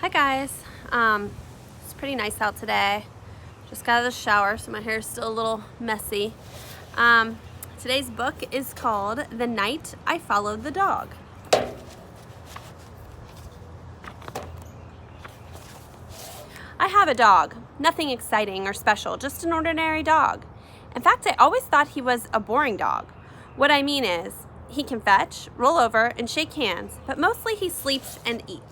Hi guys, it's pretty nice out today. Just got out of the shower, so my hair is still a little messy. Today's book is called The Night I Followed the Dog. I have a dog, nothing exciting or special, just an ordinary dog. In fact, I always thought he was a boring dog. What I mean is, he can fetch, roll over, and shake hands, but mostly he sleeps and eats.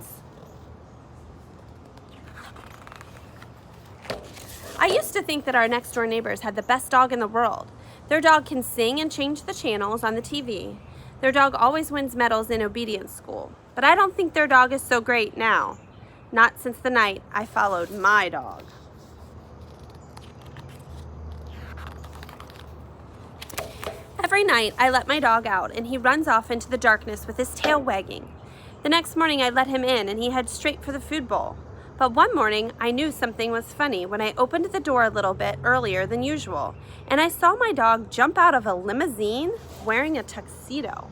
I used to think that our next door neighbors had the best dog in the world. Their dog can sing and change the channels on the TV. Their dog always wins medals in obedience school. But I don't think their dog is so great now. Not since the night I followed my dog. Every night I let my dog out and he runs off into the darkness with his tail wagging. The next morning I let him in and he heads straight for the food bowl. But one morning, I knew something was funny when I opened the door a little bit earlier than usual, and I saw my dog jump out of a limousine wearing a tuxedo.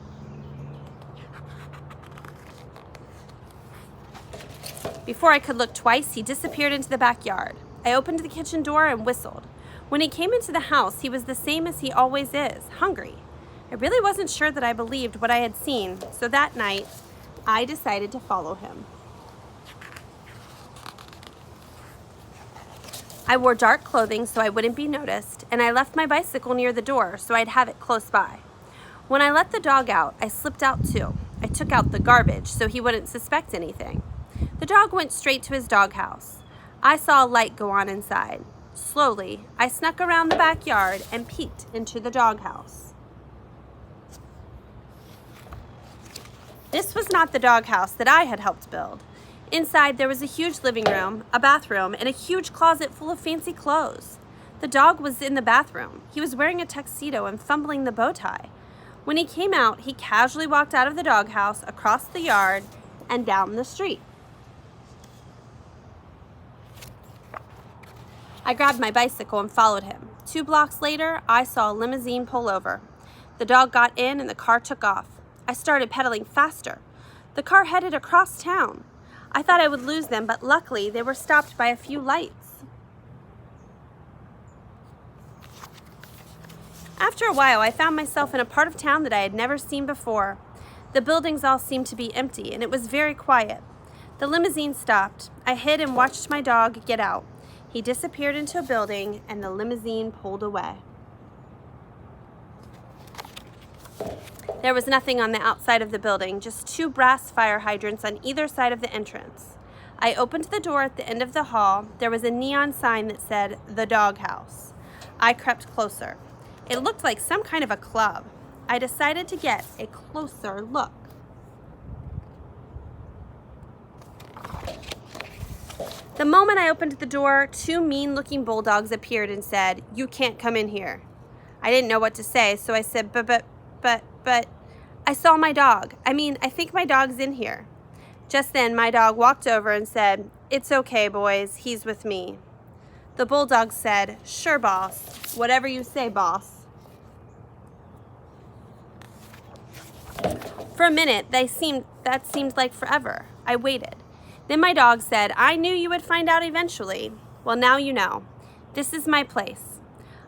Before I could look twice, he disappeared into the backyard. I opened the kitchen door and whistled. When he came into the house, he was the same as he always is, hungry. I really wasn't sure that I believed what I had seen, so that night, I decided to follow him. I wore dark clothing so I wouldn't be noticed, and I left my bicycle near the door so I'd have it close by. When I let the dog out, I slipped out too. I took out the garbage so he wouldn't suspect anything. The dog went straight to his doghouse. I saw a light go on inside. Slowly, I snuck around the backyard and peeked into the doghouse. This was not the doghouse that I had helped build. Inside, there was a huge living room, a bathroom, and a huge closet full of fancy clothes. The dog was in the bathroom. He was wearing a tuxedo and fumbling the bow tie. When he came out, he casually walked out of the doghouse, across the yard, and down the street. I grabbed my bicycle and followed him. 2 blocks later, I saw a limousine pull over. The dog got in and the car took off. I started pedaling faster. The car headed across town. I thought I would lose them, but luckily they were stopped by a few lights. After a while, I found myself in a part of town that I had never seen before. The buildings all seemed to be empty, and it was very quiet. The limousine stopped. I hid and watched my dog get out. He disappeared into a building, and the limousine pulled away. There was nothing on the outside of the building, just 2 brass fire hydrants on either side of the entrance. I opened the door at the end of the hall. There was a neon sign that said, "The Doghouse." I crept closer. It looked like some kind of a club. I decided to get a closer look. The moment I opened the door, 2 mean-looking bulldogs appeared and said, "You can't come in here." I didn't know what to say, so I said, but, I saw my dog. I think my dog's in here. Just then, my dog walked over and said, "It's okay, boys, he's with me." The bulldog said, "Sure, boss. Whatever you say, boss." For a minute, that seemed like forever. I waited. Then my dog said, "I knew you would find out eventually. Well, now you know. This is my place."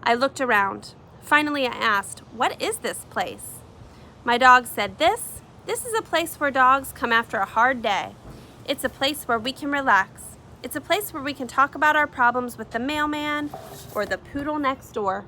I looked around. Finally, I asked, "What is this place?" My dog said, This is a place where dogs come after a hard day. It's a place where we can relax. It's a place where we can talk about our problems with the mailman or the poodle next door.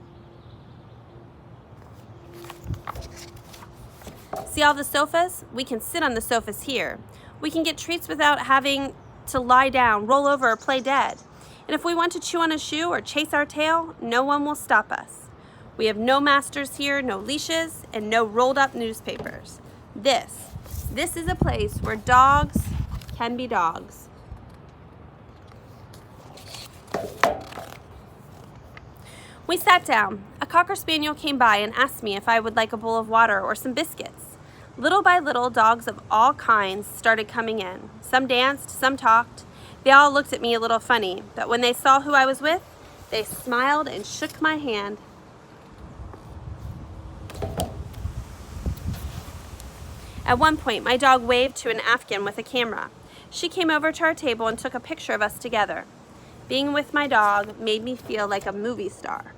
See all the sofas? We can sit on the sofas here. We can get treats without having to lie down, roll over, or play dead. And if we want to chew on a shoe or chase our tail, no one will stop us. We have no masters here, no leashes, and no rolled up newspapers. This is a place where dogs can be dogs. We sat down. A Cocker Spaniel came by and asked me if I would like a bowl of water or some biscuits. Little by little, dogs of all kinds started coming in. Some danced, some talked. They all looked at me a little funny, but when they saw who I was with, they smiled and shook my hand. At one point, my dog waved to an Afghan with a camera. She came over to our table and took a picture of us together. Being with my dog made me feel like a movie star.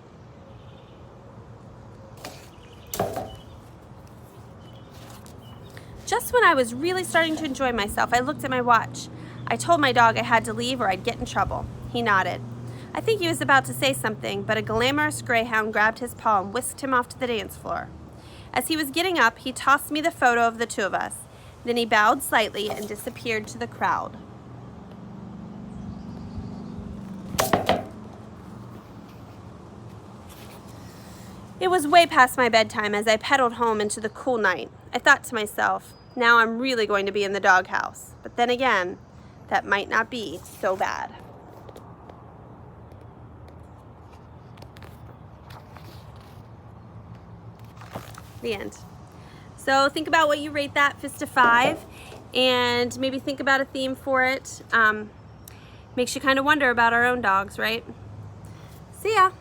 Just when I was really starting to enjoy myself, I looked at my watch. I told my dog I had to leave or I'd get in trouble. He nodded. I think he was about to say something, but a glamorous greyhound grabbed his paw and whisked him off to the dance floor. As he was getting up, he tossed me the photo of the two of us. Then he bowed slightly and disappeared to the crowd. It was way past my bedtime as I pedaled home into the cool night. I thought to myself, now I'm really going to be in the doghouse. But then again, that might not be so bad. The end. So think about what you rate that fist of 5, and maybe think about a theme for it. Makes you kind of wonder about our own dogs, right? See ya.